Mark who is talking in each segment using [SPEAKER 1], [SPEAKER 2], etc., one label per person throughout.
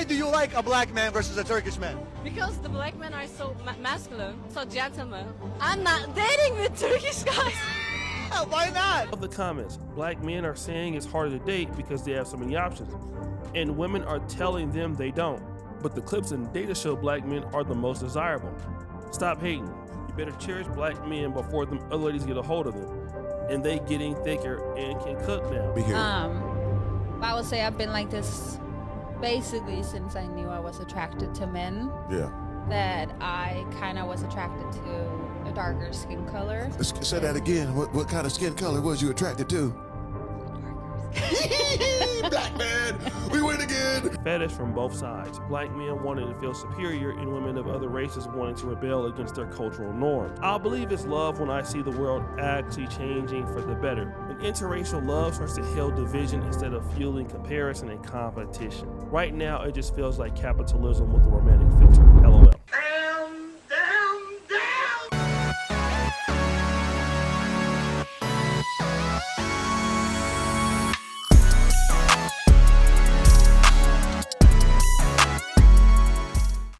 [SPEAKER 1] do you like a black man versus a Turkish man?
[SPEAKER 2] Because the black men are so masculine, so gentlemen. I'm not dating with Turkish guys.
[SPEAKER 1] Why not?
[SPEAKER 3] Of the comments, black men are saying it's harder to date because they have so many options, and women are telling them they don't. But the clips and data show black men are the most desirable. Stop hating. You better cherish black men before them other ladies get a hold of them, and they getting thicker and can cook now.
[SPEAKER 4] I would say I've been like this basically since I knew I was attracted to men.
[SPEAKER 5] Yeah.
[SPEAKER 4] That I kind of was attracted to a darker skin color.
[SPEAKER 5] Say that again. What kind of skin color was you attracted to? Black man, we win again.
[SPEAKER 3] Fetish from both sides. Black men wanting to feel superior and women of other races wanting to rebel against their cultural norms. I'll believe it's love when I see the world actually changing for the better. When interracial love starts to heal division instead of fueling comparison and competition. Right now, it just feels like capitalism with a romantic filter. LOL.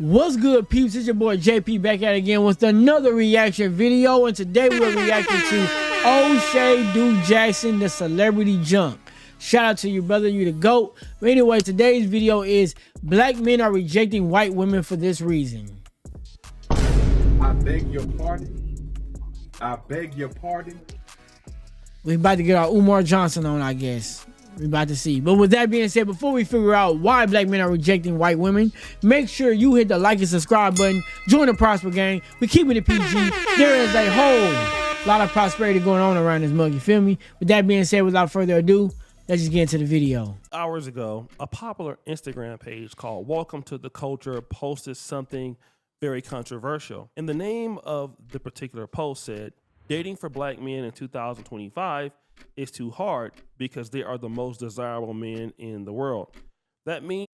[SPEAKER 6] What's good, peeps? It's your boy JP back at it again with another reaction video, and today we're reacting to Oshay Duke Jackson, the celebrity junk. Shout out to you, brother. You the GOAT. But anyway, today's video is black men are rejecting white women for this reason.
[SPEAKER 7] I beg your pardon. I beg your pardon.
[SPEAKER 6] We about to get our Umar Johnson on, I guess. We about to see. But with that being said, before we figure out why black men are rejecting white women, make sure you hit the like and subscribe button. Join the Prosper Gang. We keeping it PG. There is a whole lot of prosperity going on around this mug. You feel me? With that being said, without further ado, let's just get into the video.
[SPEAKER 3] Hours ago, a popular Instagram page called Welcome to the Culture posted something very controversial. And the name of the particular post said, dating for black men in 2025 is too hard because they are the most desirable men in the world. That means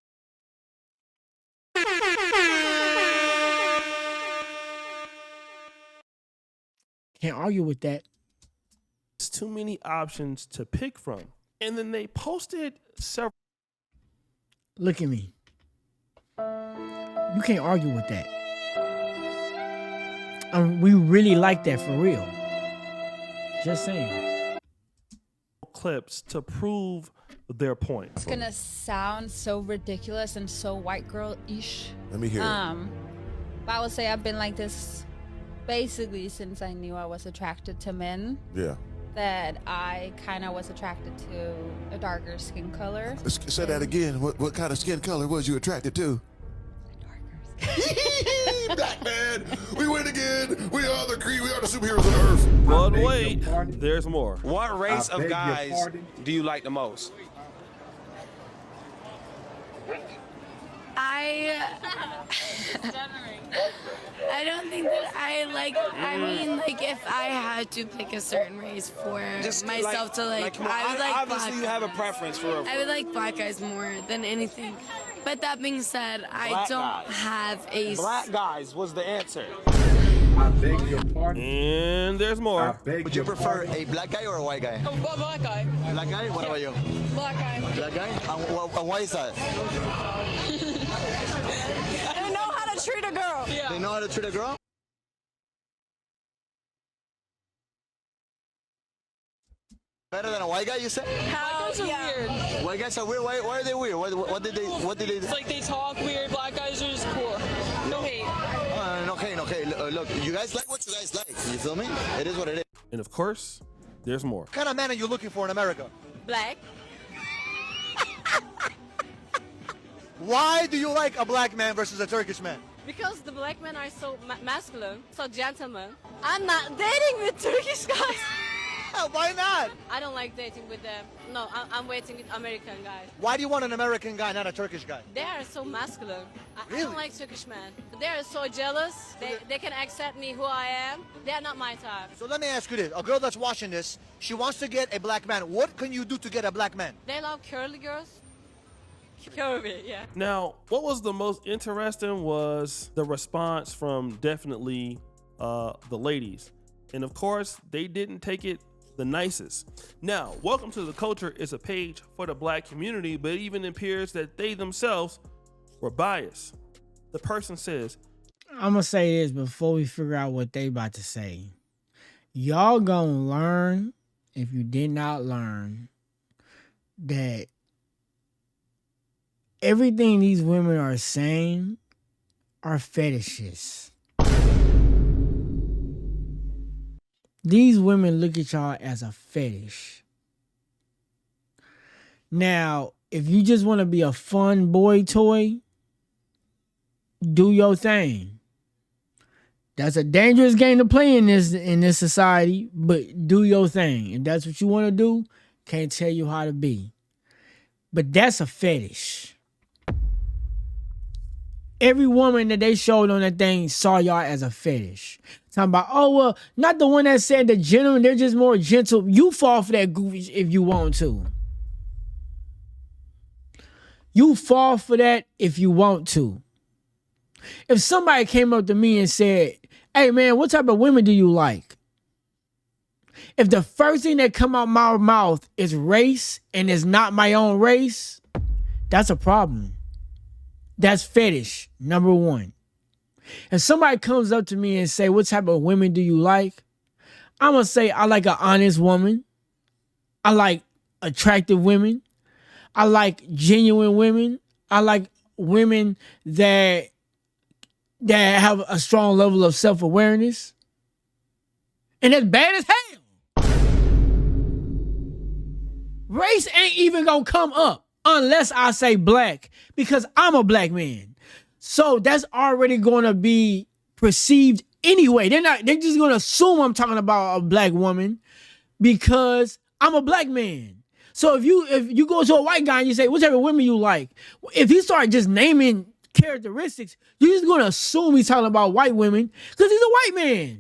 [SPEAKER 6] can't argue with that.
[SPEAKER 3] it's too many options to pick from. And then they posted several.
[SPEAKER 6] Look at me. You can't argue with that. We really like that for real. Just saying.
[SPEAKER 3] Clips to prove their point.
[SPEAKER 4] It's gonna sound so ridiculous and so white girl-ish.
[SPEAKER 5] Let me hear it.
[SPEAKER 4] But I would say I've been like this basically since I knew I was attracted to men.
[SPEAKER 5] Yeah.
[SPEAKER 4] That I kind of was attracted to a darker skin color.
[SPEAKER 5] Say that again. What kind of skin color was you attracted to? Black man, we win again. We are the creed. We are the superheroes on earth.
[SPEAKER 3] But wait, there's more.
[SPEAKER 8] What race of guys do you like the most?
[SPEAKER 9] I don't think that I like, I mean, like, if I had to pick a certain race for myself to like, I would like
[SPEAKER 8] obviously
[SPEAKER 9] black
[SPEAKER 8] you have a
[SPEAKER 9] guys.
[SPEAKER 8] preference for
[SPEAKER 9] I would like black guys more than anything. But that being said, I
[SPEAKER 8] Black
[SPEAKER 9] don't
[SPEAKER 8] guys.
[SPEAKER 9] have a...
[SPEAKER 8] black guys was the answer.
[SPEAKER 7] I beg your pardon.
[SPEAKER 3] And there's
[SPEAKER 7] I
[SPEAKER 3] more.
[SPEAKER 7] beg
[SPEAKER 1] Would you
[SPEAKER 7] your
[SPEAKER 1] prefer
[SPEAKER 7] pardon.
[SPEAKER 1] a black guy or a white guy?
[SPEAKER 9] black guy.
[SPEAKER 1] Black guy? What about you?
[SPEAKER 9] Black guy.
[SPEAKER 1] Black guy? And why is that?
[SPEAKER 9] I don't know how to treat a girl. Yeah.
[SPEAKER 1] They know how to treat a girl? Better than a white guy, you said?
[SPEAKER 9] How?
[SPEAKER 2] Weird.
[SPEAKER 1] White guys are weird. Why are they weird? What did they do?
[SPEAKER 2] It's like they talk weird. Black guys are just cool. No hate.
[SPEAKER 1] Okay. Look, you guys like what you guys like. You feel me? It is what it is.
[SPEAKER 3] And of course, there's more.
[SPEAKER 1] What kind of man are you looking for in America?
[SPEAKER 2] Black.
[SPEAKER 1] Why do you like a black man versus a Turkish man?
[SPEAKER 2] Because the black men are so masculine, so gentlemen. I'm not dating with Turkish guys.
[SPEAKER 1] Why not?
[SPEAKER 2] I don't like dating with them. No, I'm waiting with American guys.
[SPEAKER 1] Why do you want an American guy, not a Turkish guy?
[SPEAKER 2] They are so masculine. I
[SPEAKER 1] Really?
[SPEAKER 2] don't like Turkish men. They are so jealous. They can accept me who I am. They are not my type.
[SPEAKER 1] So let me ask you this. A girl that's watching this, she wants to get a black man. What can you do to get a black man?
[SPEAKER 2] They love curly girls. Curvy, yeah.
[SPEAKER 3] Now, what was the most interesting was the response from definitely the ladies. And of course, they didn't take it the nicest. Now, Welcome to the Culture is a page for the black community, but it even appears that they themselves We're biased. The person says,
[SPEAKER 6] I'm gonna say this before we figure out what they about to say. Y'all gonna learn, if you did not learn, that everything these women are saying are fetishes. These women look at y'all as a fetish. Now, if you just want to be a fun boy toy, do your thing. That's a dangerous game to play in this society, but do your thing. If that's what you want to do, can't tell you how to be. But that's a fetish. Every woman that they showed on that thing saw y'all as a fetish. Talking about, oh, well, not the one that said the gentleman, they're just more gentle. You fall for that goofy if you want to. You fall for that if you want to. If somebody came up to me and said, hey, man, what type of women do you like? If the first thing that come out my mouth is race and it's not my own race, that's a problem. That's fetish, number one. If somebody comes up to me and say, what type of women do you like? I'm going to say, I like an honest woman. I like attractive women. I like genuine women. I like women that have a strong level of self-awareness. And that's bad as hell. Race ain't even gonna come up unless I say black, because I'm a black man. So that's already gonna be perceived anyway. They're just gonna assume I'm talking about a black woman because I'm a black man. So if you go to a white guy and you say, what type of women you like? If he start just naming characteristics, you're just gonna assume he's talking about white women because he's a white man.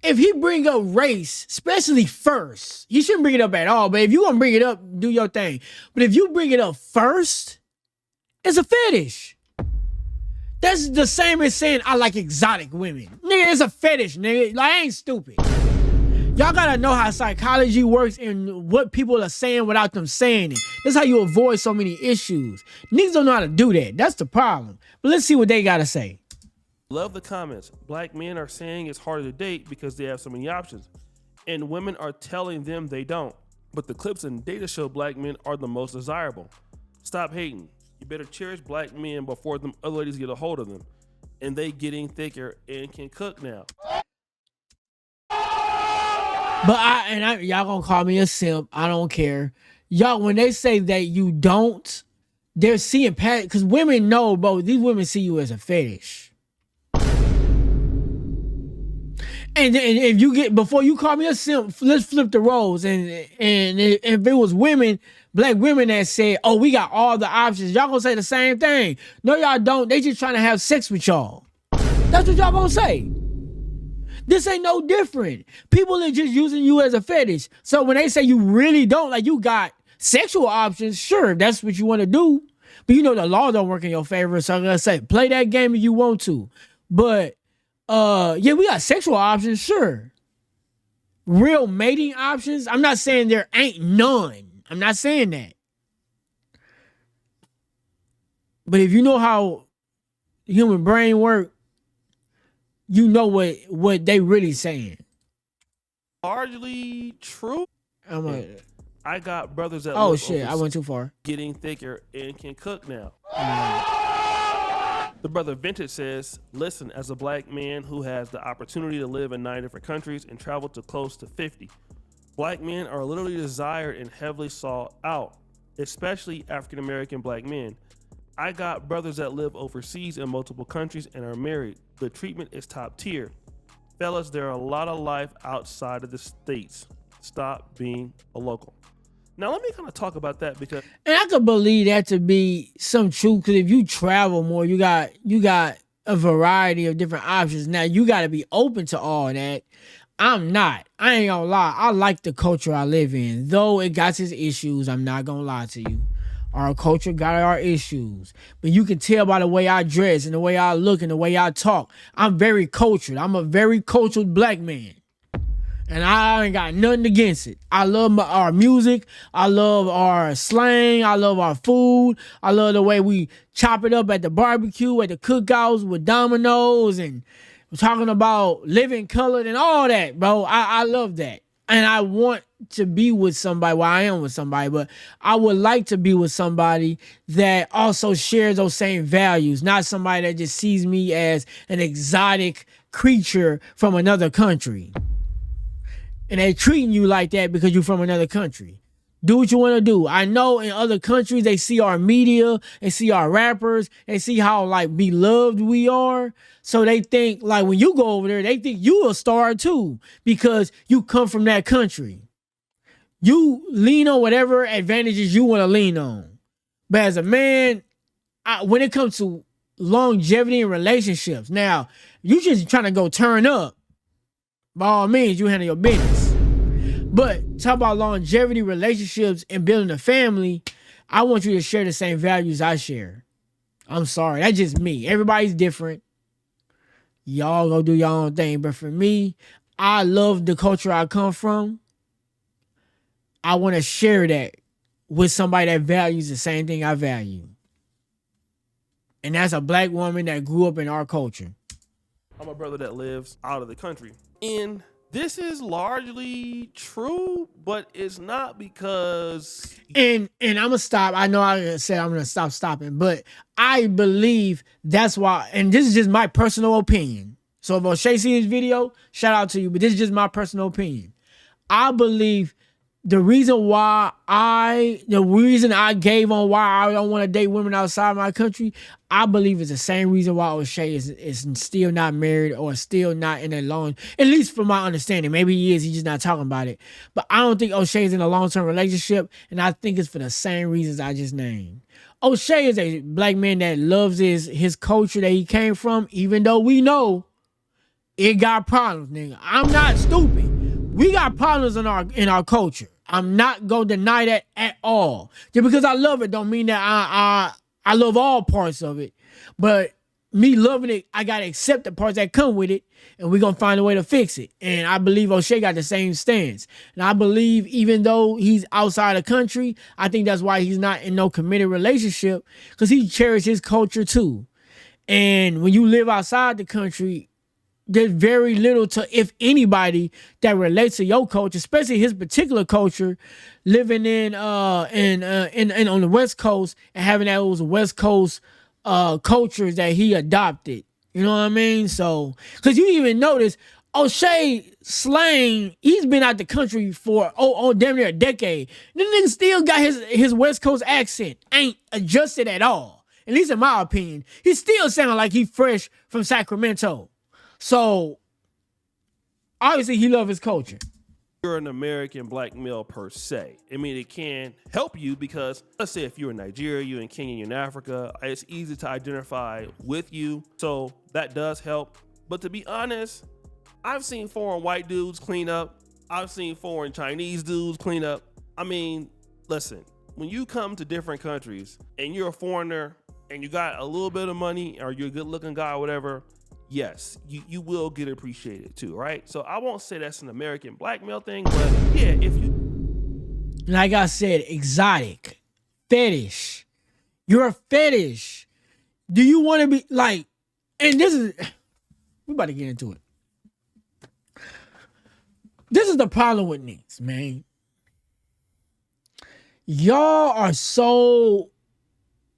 [SPEAKER 6] If he bring up race, especially first, he shouldn't bring it up at all. But if you gonna bring it up, do your thing. But if you bring it up first, it's a fetish. That's the same as saying I like exotic women. Nigga, it's a fetish, nigga. Like, I ain't stupid. Y'all gotta know how psychology works and what people are saying without them saying it. That's how you avoid so many issues. Niggas don't know how to do that. That's the problem. But let's see what they gotta say.
[SPEAKER 3] love the comments. Black men are saying it's harder to date because they have so many options. And women are telling them they don't. But the clips and data show black men are the most desirable. Stop hating. You better cherish black men before them other ladies get a hold of them. And they getting thicker and can cook now.
[SPEAKER 6] But y'all gonna call me a simp. I don't care. Y'all, when they say that you don't, they're seeing past, because women know, bro, these women see you as a fetish. And if you get, before you call me a simp, let's flip the roles. And if it was women, black women that said, oh, we got all the options, y'all gonna say the same thing. No, y'all don't. They just trying to have sex with y'all. That's what y'all gonna say. This ain't no different. People are just using you as a fetish. So when they say you really don't, like you got sexual options, sure, if that's what you want to do. But you know the law don't work in your favor. So I'm gonna say, play that game if you want to. But yeah, we got sexual options, sure. Real mating options, I'm not saying there ain't none. I'm not saying that. But if you know how the human brain works, you know what they really saying.
[SPEAKER 3] Largely true. I got brothers that
[SPEAKER 6] oh shit, I went too far.
[SPEAKER 3] Getting thicker and can cook now. The brother Vintage says, listen, as a black man who has the opportunity to live in 9 different countries and travel to close to 50, black men are literally desired and heavily sought out, especially African-American black men. I got brothers that live overseas in multiple countries and are married. The treatment is top tier. Fellas, there are a lot of life outside of the States. Stop being a local. Now, let me kind of talk about that because...
[SPEAKER 6] And I could believe that to be some truth, because if you travel more, you got a variety of different options. Now, you got to be open to all that. I'm not. I ain't gonna lie. I like the culture I live in. Though it got its issues, I'm not gonna lie to you. Our culture got our issues. But you can tell by the way I dress and the way I look and the way I talk. I'm very cultured. I'm a very cultured black man. And I ain't got nothing against it. I love our music. I love our slang. I love our food. I love the way we chop it up at the barbecue, at the cookouts with dominoes, and we're talking about living colored and all that, bro. I love that. And I want to be with somebody. Well, I am with somebody, but I would like to be with somebody that also shares those same values, not somebody that just sees me as an exotic creature from another country. And they're treating you like that because you're from another country. Do what you want to do. I know in other countries, they see our media, they see our rappers, they see how like beloved we are. So they think like when you go over there, they think you a star too because you come from that country. You lean on whatever advantages you want to lean on. But as a man, when it comes to longevity in relationships, now you just trying to go turn up. By all means, you handle your business. But talk about longevity, relationships, and building a family, I want you to share the same values I share. I'm sorry, that's just me. Everybody's different. Y'all go do your own thing. But for me, I love the culture I come from. I want to share that with somebody that values the same thing I value. And that's a black woman that grew up in our culture.
[SPEAKER 3] I'm a brother that lives out of the country. And this is largely true, but it's not because...
[SPEAKER 6] And I'm going to stop. I know I said I'm going to stop stopping, but I believe that's why, and this is just my personal opinion. So if Oshay see this video, shout out to you, but this is just my personal opinion. I believe the reason I gave on why I don't want to date women outside my country, I believe it's the same reason why Oshay is still not married or still not in a long, at least from my understanding. Maybe he is, he's just not talking about it. But I don't think Oshay is in a long-term relationship, and I think it's for the same reasons I just named. Oshay is a black man that loves his culture that he came from, even though we know it got problems, nigga. I'm not stupid. We got problems in our culture. I'm not gonna deny that at all. Just because I love it don't mean that I love all parts of it. But me loving it, I gotta accept the parts that come with it, and we're gonna find a way to fix it. And I believe Oshay got the same stance. And I believe even though he's outside the country, I think that's why he's not in no committed relationship, because he cherishes his culture too. And when you live outside the country, there's very little to, if anybody, that relates to your culture, especially his particular culture, living in on the West Coast and having those West Coast cultures that he adopted. You know what I mean? So, because you even notice Oshay slang, he's been out the country for damn near a decade. The nigga still got his West Coast accent, ain't adjusted at all. At least in my opinion, he still sound like he fresh from Sacramento. So, obviously, he loves his culture.
[SPEAKER 3] You're an American black male per se. I mean, it can help you because, let's say if you're in Nigeria, you're in Kenya, you're in Africa, it's easy to identify with you. So that does help. But to be honest, I've seen foreign white dudes clean up. I've seen foreign Chinese dudes clean up. I mean, listen, when you come to different countries and you're a foreigner and you got a little bit of money or you're a good looking guy or whatever, yes, you will get appreciated too, right? So I won't say that's an American black male thing, but yeah, if you...
[SPEAKER 6] Like I said, exotic, fetish. You're a fetish. Do you want to be like, and this is, we about to get into it. This is the problem with niggas, man. Y'all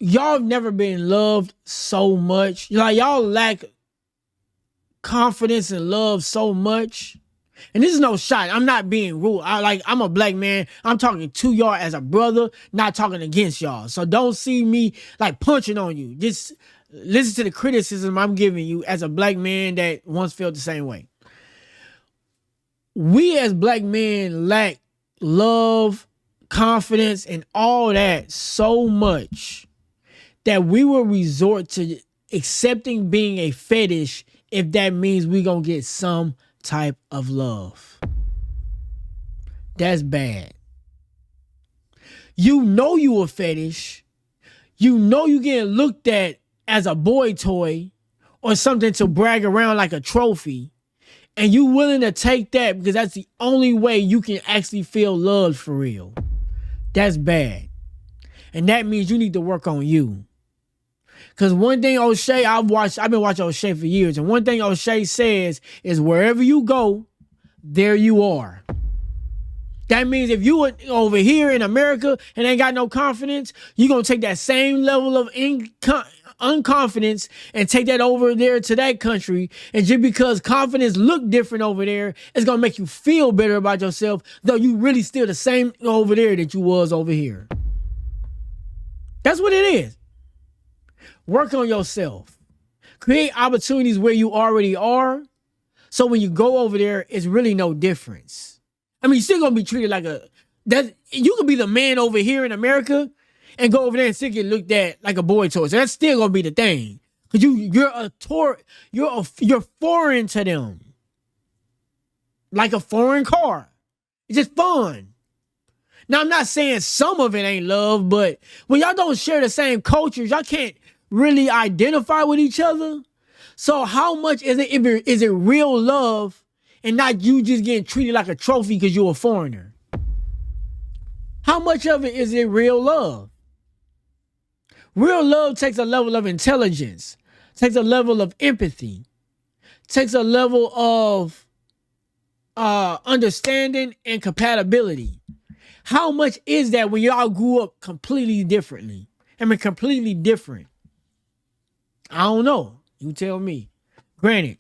[SPEAKER 6] have never been loved so much. Like, y'all lack confidence and love so much. And this is no shot. I'm not being rude. I'm a black man. I'm talking to y'all as a brother, not talking against y'all. So don't see me like punching on you. Just listen to the criticism I'm giving you as a black man that once felt the same way. We as black men lack love, confidence, and all that so much that we will resort to accepting being a fetish if that means we gonna get some type of love. That's bad. You know you a fetish. You know you getting looked at as a boy toy or something to brag around like a trophy. and you willing to take that because that's the only way you can actually feel loved for real, that's bad. And that means you need to work on you. Because one thing Oshay, I've been watching Oshay for years, and one thing Oshay says is wherever you go, there you are. That means if you were over here in America and ain't got no confidence, you're going to take that same level of unconfidence and take that over there to that country. And just because confidence look different over there, it's going to make you feel better about yourself, though you really still the same over there that you was over here. That's what it is. Work on yourself. Create opportunities where you already are. So when you go over there, it's really no difference. I mean, you're still gonna be treated like you could be the man over here in America and go over there and still get looked at like a boy toy. So that's still gonna be the thing. Cause you're foreign to them. Like a foreign car. It's just fun. Now I'm not saying some of it ain't love, but when y'all don't share the same cultures, y'all can't really identify with each other. So how much is it real love and not you just getting treated like a trophy because you're a foreigner? How much of it is it real love? Real love takes a level of intelligence, takes a level of empathy, takes a level of understanding and compatibility. How much is that when y'all grew up completely differently? I mean, completely different. I don't know. You tell me. Granted,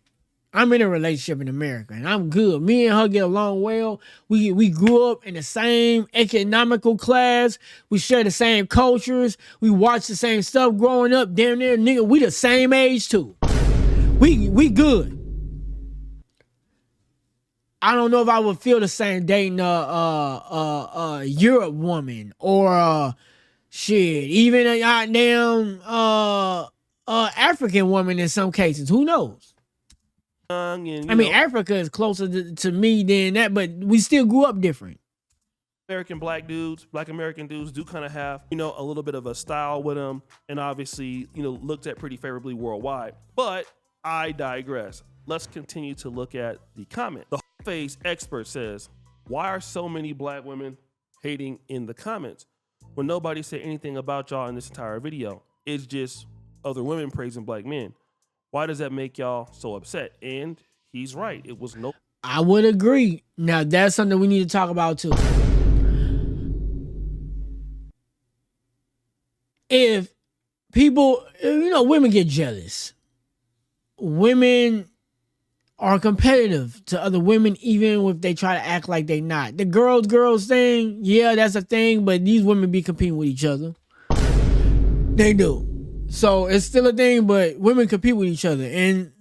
[SPEAKER 6] I'm in a relationship in America and I'm good. Me and her get along well. We grew up in the same economical class. We share the same cultures. We watch the same stuff growing up. Damn near, nigga, we the same age too. We good. I don't know if I would feel the same dating a Europe woman or shit, even a goddamn African woman in some cases. Who knows? I mean, Africa is closer to me than that, but we still grew up different.
[SPEAKER 3] Black American dudes do kind of have, a little bit of a style with them, and obviously, looked at pretty favorably worldwide. But I digress. Let's continue to look at the comment. The face expert says, why are so many black women hating in the comments when nobody said anything about y'all in this entire video? It's just other women praising black men. Why does that make y'all so upset? And he's right. It was no.
[SPEAKER 6] I would agree. Now that's something we need to talk about too. If people, women get jealous. Women are competitive to other women, even if they try to act like they not. The girls thing, yeah, that's a thing, but these women be competing with each other. They do. So it's still a thing, but women compete with each other. And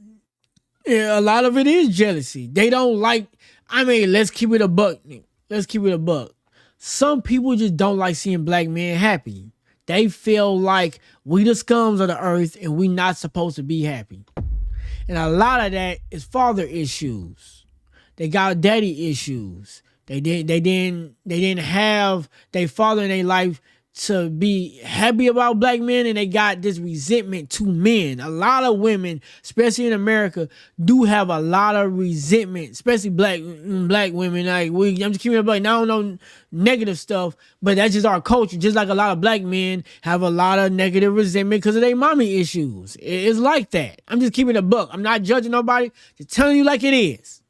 [SPEAKER 6] a lot of it is jealousy. They don't like, let's keep it a buck. Let's keep it a buck. Some people just don't like seeing black men happy. They feel like we the scums of the earth and we not supposed to be happy. And a lot of that is father issues. They got daddy issues. They didn't have their father in their life to be happy about black men, and they got this resentment to men. A lot of women, especially in America, do have a lot of resentment, especially black women. Like I'm just keeping it like, I don't know negative stuff, but that's just our culture. Just like a lot of black men have a lot of negative resentment because of their mommy issues. It's like that. I'm just keeping it a buck. I'm not judging nobody. Just telling you like it is.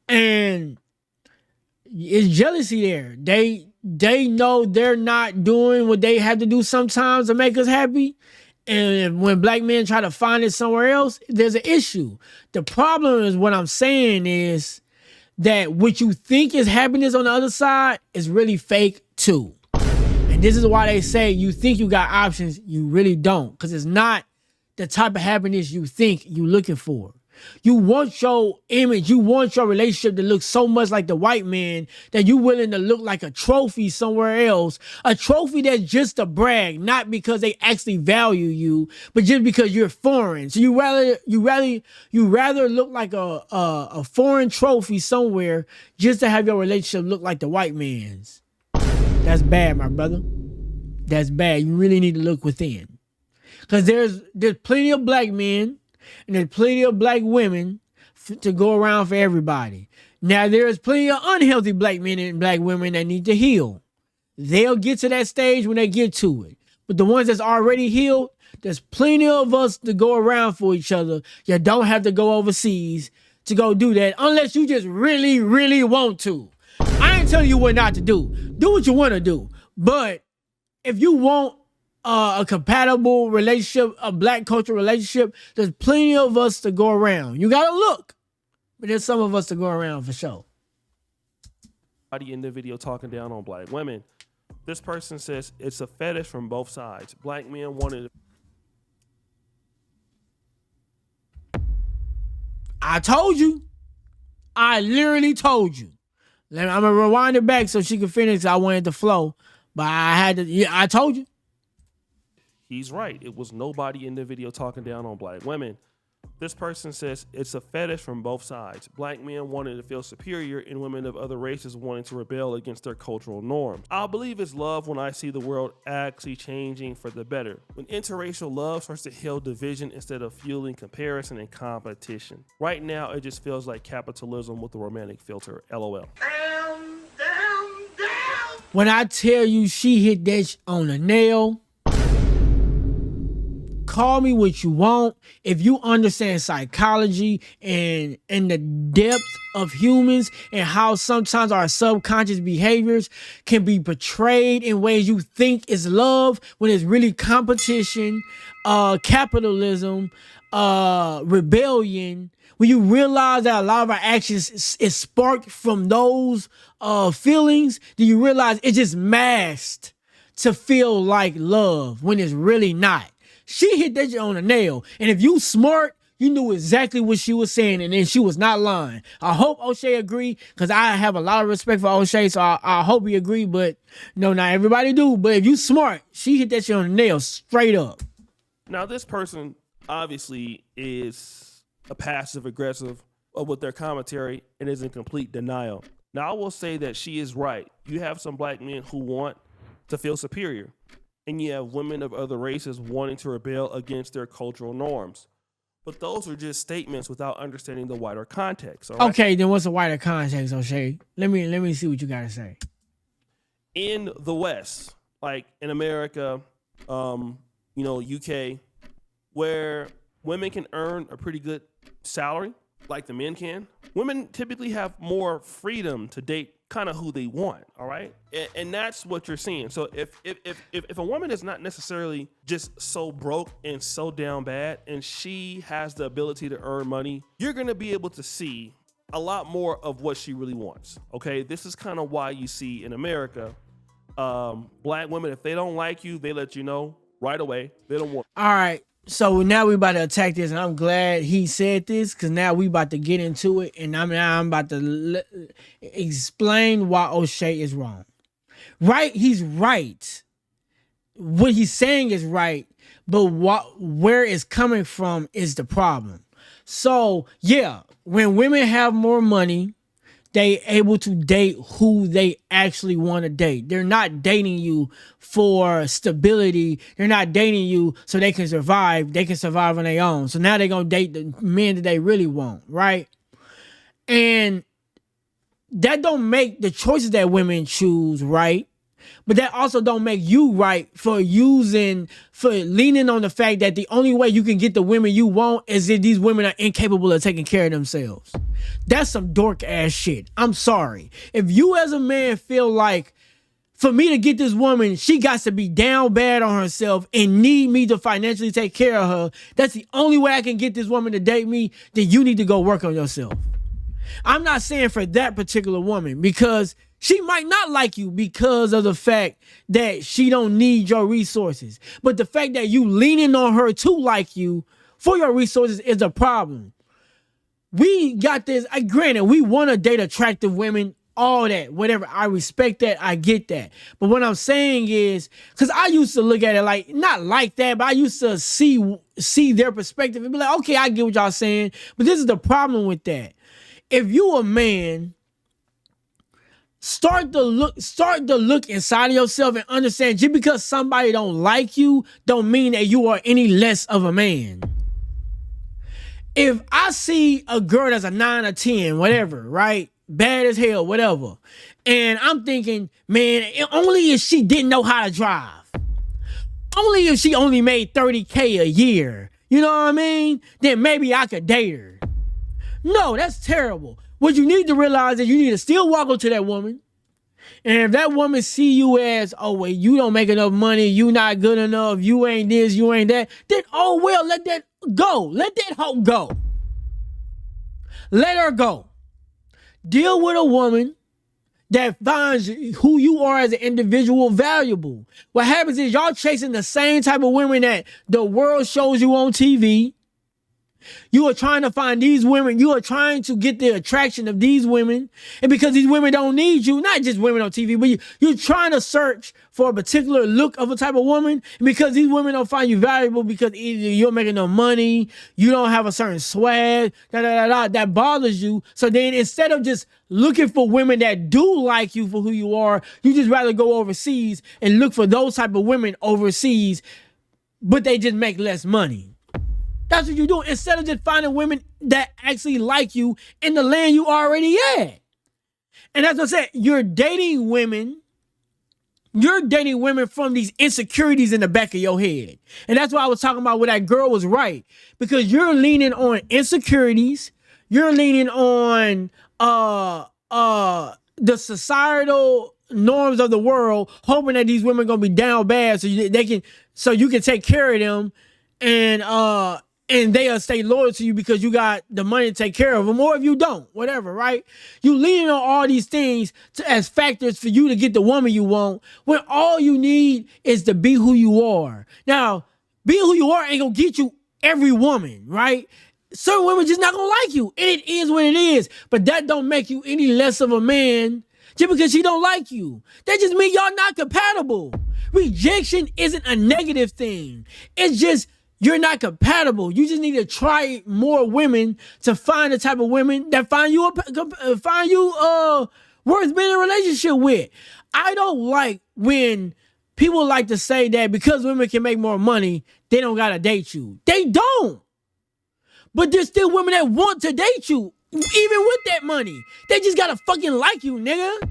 [SPEAKER 6] And it's jealousy there. They know they're not doing what they have to do sometimes to make us happy. And when black men try to find it somewhere else, there's an issue. The problem is what I'm saying is that what you think is happiness on the other side is really fake too. And this is why they say you think you got options, you really don't. Because it's not the type of happiness you think you're looking for. You want your image, you want your relationship to look so much like the white man that you're willing to look like a trophy somewhere else. A trophy that's just a brag, not because they actually value you, but just because you're foreign. So you rather look like a foreign trophy somewhere just to have your relationship look like the white man's. That's bad, my brother. That's bad. You really need to look within. Because there's plenty of black men and there's plenty of black women to go around for everybody. Now, there's plenty of unhealthy black men and black women that need to heal. They'll get to that stage when they get to it. But the ones that's already healed, there's plenty of us to go around for each other. You don't have to go overseas to go do that unless you just really, really want to. I ain't telling you what not to do. Do what you want to do. But if you want a compatible relationship, a black culture relationship, there's plenty of us to go around. You got to look. But there's some of us to go around for sure.
[SPEAKER 3] In the video talking down on black women. This person says it's a fetish from both sides. Black men wanted.
[SPEAKER 6] I told you. I literally told you. I'm going to rewind it back so she can finish. I wanted to flow. But I had to. Yeah, I told you.
[SPEAKER 3] He's right. It was nobody in the video talking down on black women. This person says it's a fetish from both sides. Black men wanting to feel superior and women of other races wanting to rebel against their cultural norms. I'll believe it's love when I see the world actually changing for the better. When interracial love starts to heal division instead of fueling comparison and competition. Right now, it just feels like capitalism with a romantic filter. LOL.
[SPEAKER 6] When I tell you she hit that on the nail, call me what you want. If you understand psychology and the depth of humans and how sometimes our subconscious behaviors can be portrayed in ways you think is love when it's really competition, capitalism, rebellion. When you realize that a lot of our actions is sparked from those feelings, then you realize it's just masked to feel like love when it's really not. She hit that on the nail. And if you smart, you knew exactly what she was saying, and then she was not lying. I hope Oshay agree, because I have a lot of respect for Oshay, so I hope he agree, but no, not everybody do. But if you smart, she hit that shit on the nail straight up.
[SPEAKER 3] Now, this person obviously is a passive-aggressive with their commentary and is in complete denial. Now, I will say that she is right. You have some black men who want to feel superior. And you have women of other races wanting to rebel against their cultural norms. But those are just statements without understanding the wider context. All right?
[SPEAKER 6] Okay, then what's the wider context, Oshay? Let me see what you got to say.
[SPEAKER 3] In the West, like in America, UK, where women can earn a pretty good salary, like the men can, women typically have more freedom to date kind of who they want, all right? And that's what you're seeing. So if a woman is not necessarily just so broke and so down bad, and she has the ability to earn money, you're gonna be able to see a lot more of what she really wants, okay? This is kind of why you see in America, black women, if they don't like you, they let you know right away. They don't want.
[SPEAKER 6] All right. So now we about to attack this, and I'm glad he said this, because now we about to get into it, and I'm about to explain why Oshay is wrong. Right? He's right. What he's saying is right, but where it's coming from is the problem. So, yeah, when women have more money, they able to date who they actually want to date. They're not dating you for stability. They're not dating you so they can survive. They can survive on their own. So now they're going to date the men that they really want, right? And that don't make the choices that women choose right. But that also don't make you right for leaning on the fact that the only way you can get the women you want is if these women are incapable of taking care of themselves. That's some dork ass shit. I'm sorry. If you as a man feel like, for me to get this woman, she got to be down bad on herself and need me to financially take care of her, that's the only way I can get this woman to date me, then you need to go work on yourself. I'm not saying for that particular woman, because she might not like you because of the fact that she don't need your resources. But the fact that you leaning on her to like you for your resources is a problem. We got this. Granted, we want to date attractive women, all that, whatever. I respect that. I get that. But what I'm saying is, because I used to look at it like, not like that, but I used to see their perspective and be like, okay, I get what y'all saying. But this is the problem with that. If you a man, start to look inside of yourself and understand, just because somebody don't like you don't mean that you are any less of a man. if I see a girl that's a 9 or 10, whatever, right? Bad as hell, whatever. And I'm thinking, man, only if she didn't know how to drive. Only if she only made $30K a year. You know what I mean? Then maybe I could date her. No, that's terrible. What you need to realize is you need to still walk up to that woman. And if that woman see you as, oh, wait, you don't make enough money, you not good enough, you ain't this, you ain't that, then, oh, well, let that go. Let that hoe go. Let her go. Deal with a woman that finds who you are as an individual valuable. What happens is y'all chasing the same type of women that the world shows you on TV. You are trying to find these women. You are trying to get the attraction of these women. And because these women don't need you, not just women on TV, but you're trying to search for a particular look of a type of woman. And because these women don't find you valuable because either you're making no money, you don't have a certain swag, that bothers you. So then instead of just looking for women that do like you for who you are, you just rather go overseas and look for those type of women overseas, but they just make less money. That's what you do instead of just finding women that actually like you in the land you already at. And that's what I said. You're dating women from these insecurities in the back of your head. And that's why I was talking about where that girl was right. Because you're leaning on insecurities. You're leaning on the societal norms of the world, hoping that these women are gonna be down bad so you can take care of them and they'll stay loyal to you because you got the money to take care of them, or if you don't, whatever, right? You leaning on all these things as factors for you to get the woman you want, when all you need is to be who you are. Now, being who you are ain't gonna get you every woman, right? Certain women just not gonna like you, and it is what it is. But that don't make you any less of a man just because she don't like you. That just means y'all not compatible. Rejection isn't a negative thing. It's just you're not compatible. You just need to try more women to find the type of women that find you worth being in a relationship with. I don't like when people like to say that because women can make more money, they don't gotta date you. They don't. But there's still women that want to date you, even with that money. They just gotta fucking like you, nigga.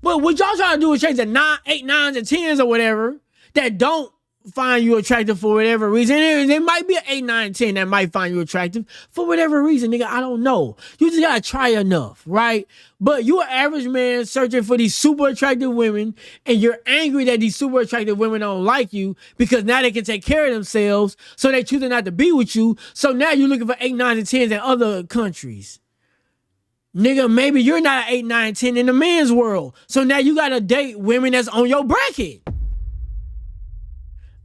[SPEAKER 6] But what y'all trying to do is change the 8, 9s, and 10s or whatever that don't find you attractive for whatever reason. There might be an 8, 9, 10 that might find you attractive for whatever reason, nigga. I don't know. You just gotta try enough, right? But you're an average man searching for these super attractive women, and you're angry that these super attractive women don't like you because now they can take care of themselves, so they choosing not to be with you. So now you're looking for 8, 9, and 10s in other countries. Nigga, maybe you're not an 8, 9, 10 in the men's world. So now you gotta date women that's on your bracket.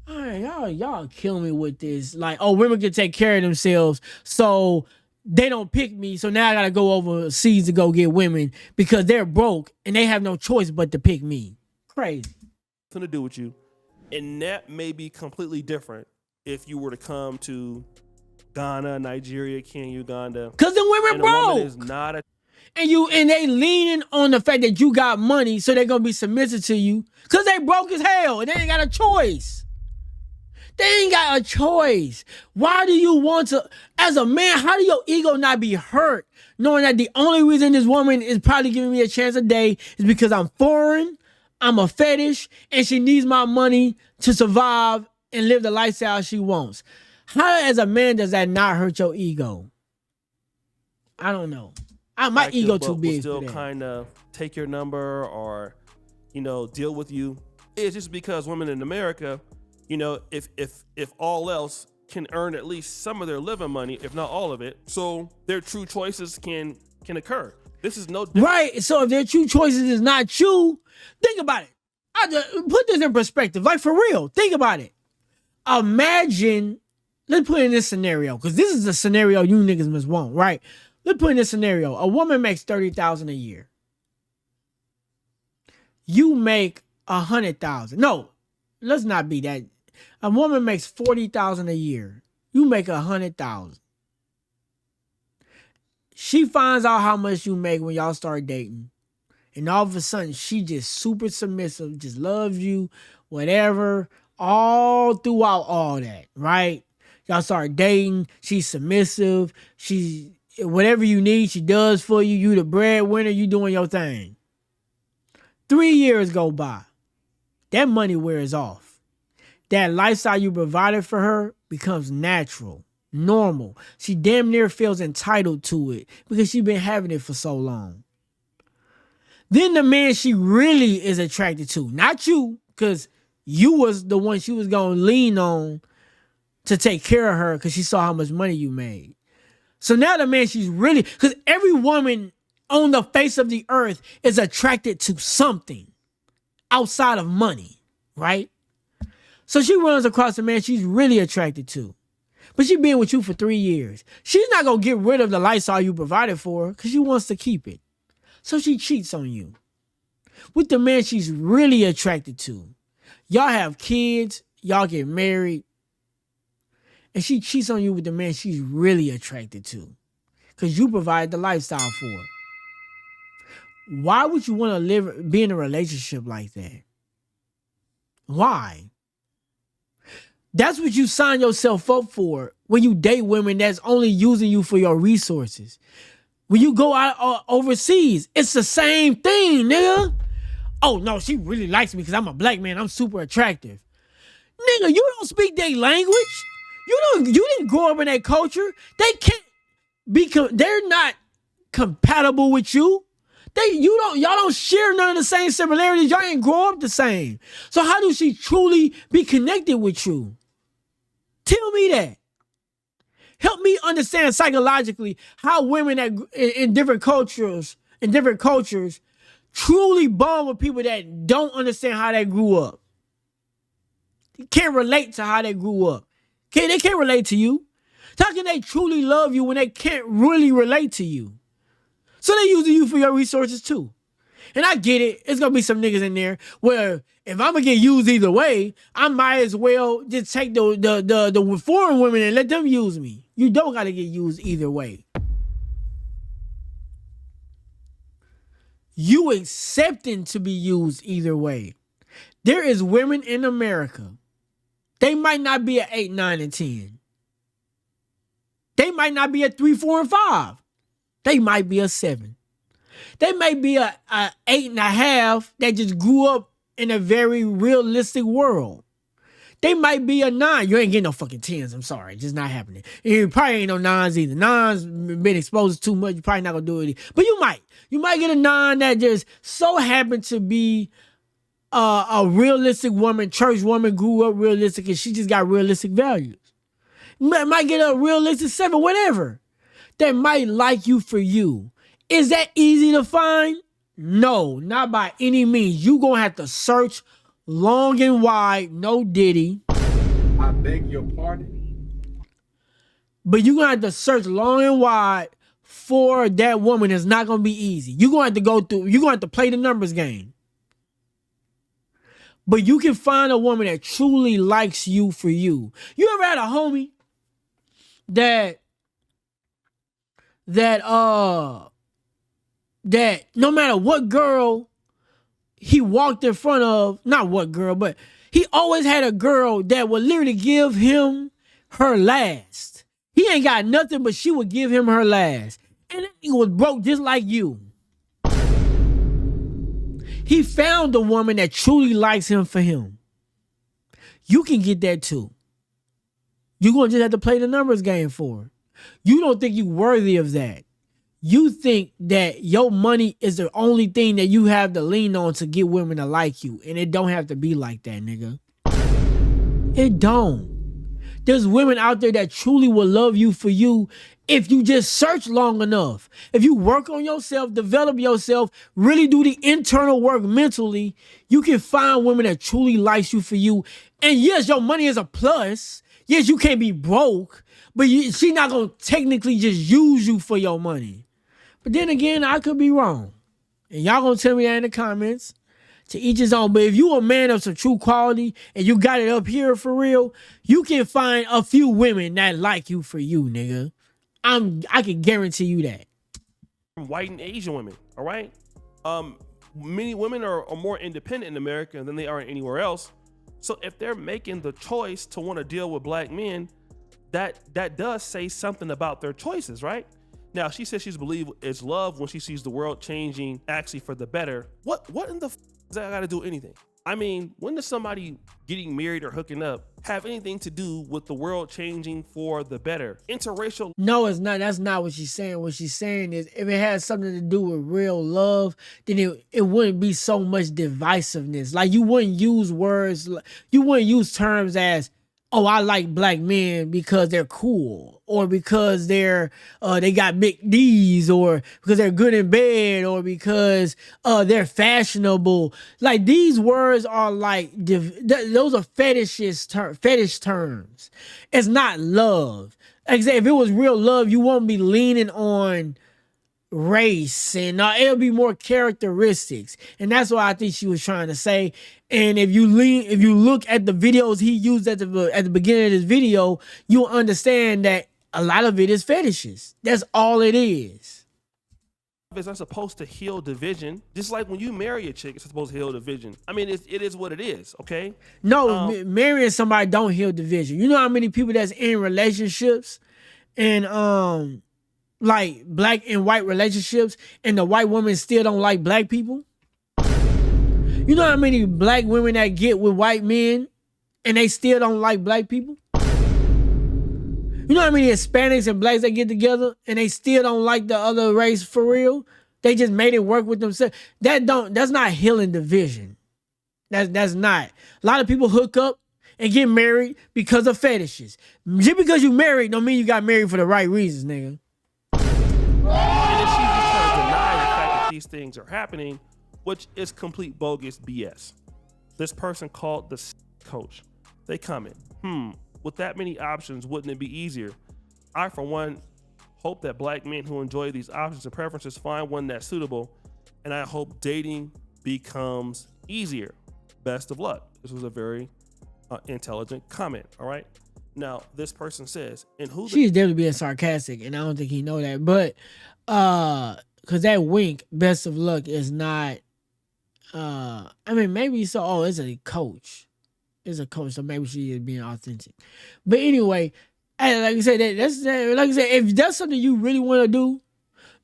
[SPEAKER 6] All right, y'all kill me with this. Like, oh, women can take care of themselves, so they don't pick me. So now I gotta go overseas to go get women because they're broke and they have no choice but to pick me. Crazy.
[SPEAKER 3] Nothing to do with you, and that may be completely different if you were to come to Ghana, Nigeria, Kenya, Uganda.
[SPEAKER 6] Cause the women broke.
[SPEAKER 3] Is not
[SPEAKER 6] and they leaning on the fact that you got money, so they're gonna be submissive to you. Cause they broke as hell and they ain't got a choice. They ain't got a choice. Why do you want to, as a man, how do your ego not be hurt knowing that the only reason this woman is probably giving me a chance a day is because I'm foreign, I'm a fetish, and she needs my money to survive and live the lifestyle she wants? How, as a man, does that not hurt your ego? I don't know. My ego too big
[SPEAKER 3] still
[SPEAKER 6] for that.
[SPEAKER 3] Kind of take your number or, deal with you. It's just because women in America, if all else can earn at least some of their living money, if not all of it, so their true choices can occur. This is no different.
[SPEAKER 6] Right. So if their true choices is not you, think about it. I just put this in perspective, like for real. Think about it. Imagine, let's put in this scenario, because this is the scenario you niggas must want, right? Let's put in this scenario. A woman makes $30,000 a year. You make $100,000. No, let's not be that. A woman makes $40,000 a year. You make $100,000. She finds out how much you make when y'all start dating. And all of a sudden, she just super submissive, just loves you, whatever, all throughout all that, right? Y'all start dating. She's submissive. She's whatever you need, she does for you. You the breadwinner. You doing your thing. 3 years go by. That money wears off. That lifestyle you provided for her becomes natural, normal. She damn near feels entitled to it because she's been having it for so long. Then the man she really is attracted to, not you, because you was the one she was going to lean on to take care of her because she saw how much money you made. So now the man she's really, because every woman on the face of the earth is attracted to something outside of money, right? So she runs across the man she's really attracted to. But she been with you for 3 years. She's not going to get rid of the lifestyle you provided for her because she wants to keep it. So she cheats on you with the man she's really attracted to. Y'all have kids. Y'all get married. And she cheats on you with the man she's really attracted to because you provide the lifestyle for her. Why would you want to be in a relationship like that? Why? That's what you sign yourself up for when you date women that's only using you for your resources. When you go out overseas, it's the same thing, nigga. Oh, no, she really likes me because I'm a black man. I'm super attractive. Nigga, you don't speak their language. You didn't grow up in that culture. They can't be, they're not compatible with you. Y'all don't share none of the same similarities. Y'all ain't grow up the same. So how do she truly be connected with you? Tell me that. Help me understand psychologically how women in different cultures truly bond with people that don't understand how they grew up. They can't relate to how they grew up. They can't relate to you. How can they truly love you when they can't really relate to you? So they using you for your resources too. And I get it. It's going to be some niggas in there where if I'm going to get used either way, I might as well just take the foreign women and let them use me. You don't got to get used either way. You accepting to be used either way. There is women in America. They might not be an 8, 9, and 10. They might not be a 3, 4, and 5. They might be a 7. They may be a 8.5 that just grew up in a very realistic world. They might be a 9. You ain't getting no fucking 10s. I'm sorry. Just not happening. You probably ain't no 9s either. 9s been exposed to too much. You probably not gonna do it either. But you might. You might get a 9 that just so happened to be a realistic woman, church woman, grew up realistic, and she just got realistic values. You might get a realistic 7, whatever. That might like you for you. Is that easy to find? No, not by any means. You gonna have to search long and wide. No diddy.
[SPEAKER 7] I beg your pardon?
[SPEAKER 6] But you gonna have to search long and wide for that woman. It's not gonna be easy. You're gonna have to go through, you're gonna have to play the numbers game. But you can find a woman that truly likes you for you. You ever had a homie that no matter what girl he walked in front of, not what girl, but he always had a girl that would literally give him her last. He ain't got nothing, but she would give him her last. And he was broke just like you. He found a woman that truly likes him for him. You can get that too. You're going to just have to play the numbers game for her. You don't think you're worthy of that. You think that your money is the only thing that you have to lean on to get women to like you. And it don't have to be like that, nigga. It don't. There's women out there that truly will love you for you if you just search long enough. If you work on yourself, develop yourself, really do the internal work mentally, you can find women that truly likes you for you. And yes, your money is a plus. Yes, you can't be broke, but she not going to technically just use you for your money. But then again, I could be wrong. And y'all going to tell me that in the comments. To each his own. But if you a man of some true quality and you got it up here for real, you can find a few women that like you for you, nigga. I can guarantee you that.
[SPEAKER 3] White and Asian women, all right? Many women are more independent in America than they are anywhere else. So if they're making the choice to want to deal with black men, that does say something about their choices, right? Now, she says she's believe it's love when she sees the world changing actually for the better. What in the does that got to do anything? I mean, when does somebody getting married or hooking up have anything to do with the world changing for the better? Interracial.
[SPEAKER 6] No, it's not. That's not what she's saying. What she's saying is if it has something to do with real love, then it wouldn't be so much divisiveness. Like you wouldn't use words, you wouldn't use terms as, oh, I like black men because they're cool, or because they got big D's, or because they're good in bed, or because they're fashionable. Like these words are like those are fetish terms. It's not love. Like I said, if it was real love, you won't be leaning on race, and it'll be more characteristics, and that's what I think she was trying to say. And if you look at the videos he used at the beginning of this video, you'll understand that a lot of it is fetishes. That's all it is.
[SPEAKER 3] It's not supposed to heal division. Just like when you marry a chick, it's supposed to heal division. I mean, it is what it is, okay?
[SPEAKER 6] No, marrying somebody don't heal division. You know how many people that's in relationships and like black and white relationships, and the white women still don't like black people? You know how many black women that get with white men and they still don't like black people? You know how many Hispanics and blacks that get together and they still don't like the other race for real? They just made it work with themselves. That's not healing division. That's not. A lot of people hook up and get married because of fetishes. Just because you married don't mean you got married for the right reasons, nigga.
[SPEAKER 3] And if she's just trying to deny the fact that these things are happening, which is complete bogus BS. This person called the coach. They comment, with that many options, wouldn't it be easier? I, for one, hope that black men who enjoy these options and preferences find one that's suitable, and I hope dating becomes easier. Best of luck. This was a very intelligent comment, all right? Now, this person says, and who...
[SPEAKER 6] She's definitely being sarcastic, and I don't think he know that, but because that wink, best of luck, is not... I mean, maybe so. Oh, it's a coach. It's a coach, so maybe she is being authentic. But anyway, like I said, like I said, if that's something you really want to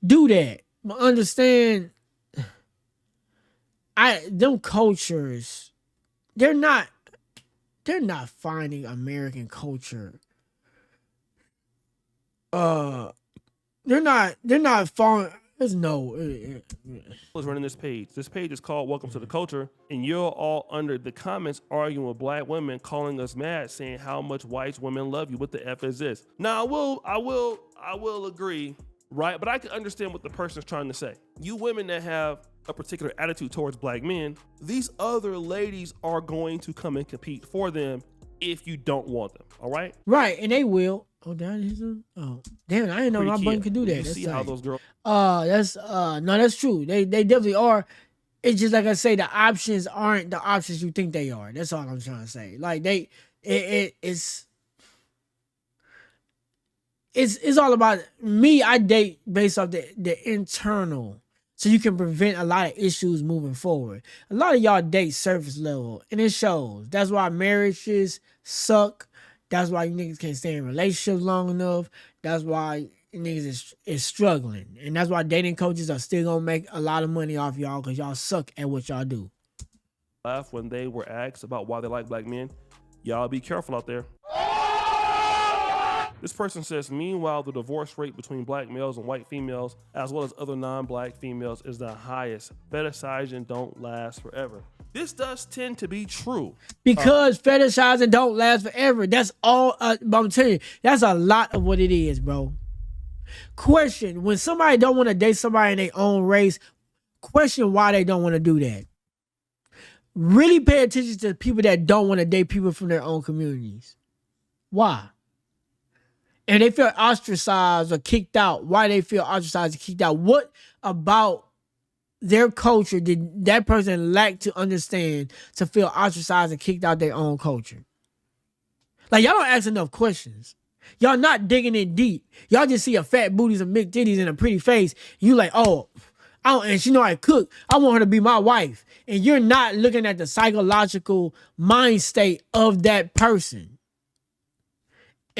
[SPEAKER 6] do that. But understand, them cultures, they're not finding American culture. They're not following. There's no.
[SPEAKER 3] Was running this page. This page is called Welcome to the Culture, and you're all under the comments arguing with black women, calling us mad, saying how much white women love you. What the F is this? Now I will agree, right? But I can understand what the person's trying to say. You women that have a particular attitude towards black men, these other ladies are going to come and compete for them if you don't want them. All right?
[SPEAKER 6] Right, and they will. Oh, down his. Oh, damn! I didn't know my button could do that.
[SPEAKER 3] You see how those girls?
[SPEAKER 6] That's true. They definitely are. It's just like I say, the options aren't the options you think they are. That's all I'm trying to say. Like it's all about me. I date based off the internal, so you can prevent a lot of issues moving forward. A lot of y'all date surface level, and it shows. That's why marriages suck. That's why you niggas can't stay in relationships long enough. That's why niggas is struggling. And that's why dating coaches are still gonna make a lot of money off y'all, because y'all suck at what y'all do.
[SPEAKER 3] Laugh when they were asked about why they like black men. Y'all be careful out there. This person says, meanwhile, the divorce rate between black males and white females, as well as other non-black females, is the highest. Fetishizing don't last forever. This does tend to be true.
[SPEAKER 6] Because fetishizing don't last forever. That's all. But I'm telling you, that's a lot of what it is, bro. Question, when somebody don't want to date somebody in their own race, question why they don't want to do that. Really pay attention to people that don't want to date people from their own communities. Why? And they feel ostracized or kicked out. Why they feel ostracized or kicked out? What about their culture did that person lack to understand to feel ostracized and kicked out their own culture? Like, y'all don't ask enough questions. Y'all not digging in deep. Y'all just see a fat booty, some big titties, and a pretty face. You like, oh, and she know I cook. I want her to be my wife. And you're not looking at the psychological mind state of that person.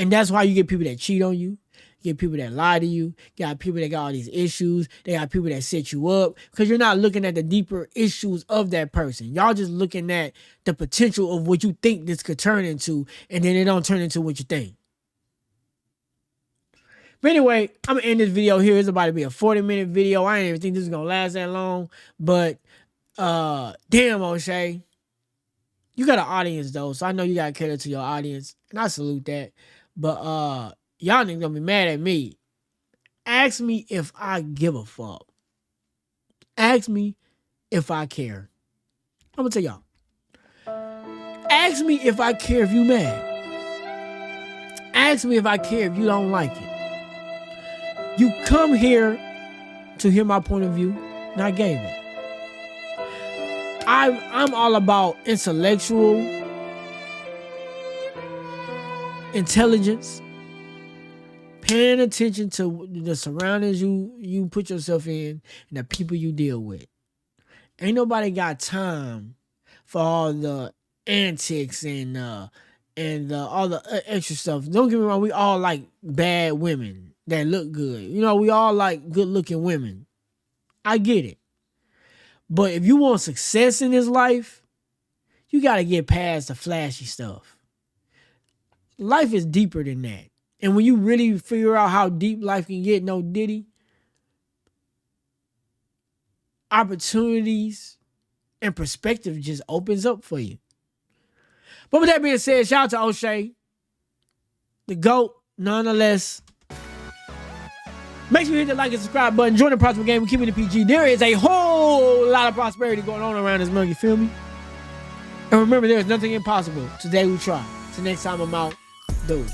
[SPEAKER 6] And that's why you get people that cheat on you. You get people that lie to you. You got people that got all these issues. They got people that set you up because you're not looking at the deeper issues of that person. Y'all just looking at the potential of what you think this could turn into, and then it don't turn into what you think. But anyway, I'm going to end this video here. It's about to be a 40-minute video. I didn't even think this was going to last that long. But, damn, Oshay. You got an audience, though. So I know you got to cater to your audience. And I salute that. But, y'all niggas going to be mad at me. Ask me if I give a fuck. Ask me if I care. I'm going to tell y'all. Ask me if I care if you mad. Ask me if I care if you don't like it. You come here to hear my point of view, and I gave it. I'm all about intellectual intelligence, paying attention to the surroundings you put yourself in and the people you deal with. Ain't nobody got time for all the antics and all the extra stuff. Don't get me wrong, we all like bad women that look good. You know, we all like good-looking women. I get it. But if you want success in this life, you got to get past the flashy stuff. Life is deeper than that. And when you really figure out how deep life can get, no diddy, opportunities and perspective just opens up for you. But with that being said, shout out to Oshay, the GOAT, nonetheless. Make sure you hit the like and subscribe button. Join the Prosper Game. We're keeping it PG. There is a whole lot of prosperity going on around this mug. You feel me? And remember, there is nothing impossible. Today we try. Till next time I'm out. Deuce.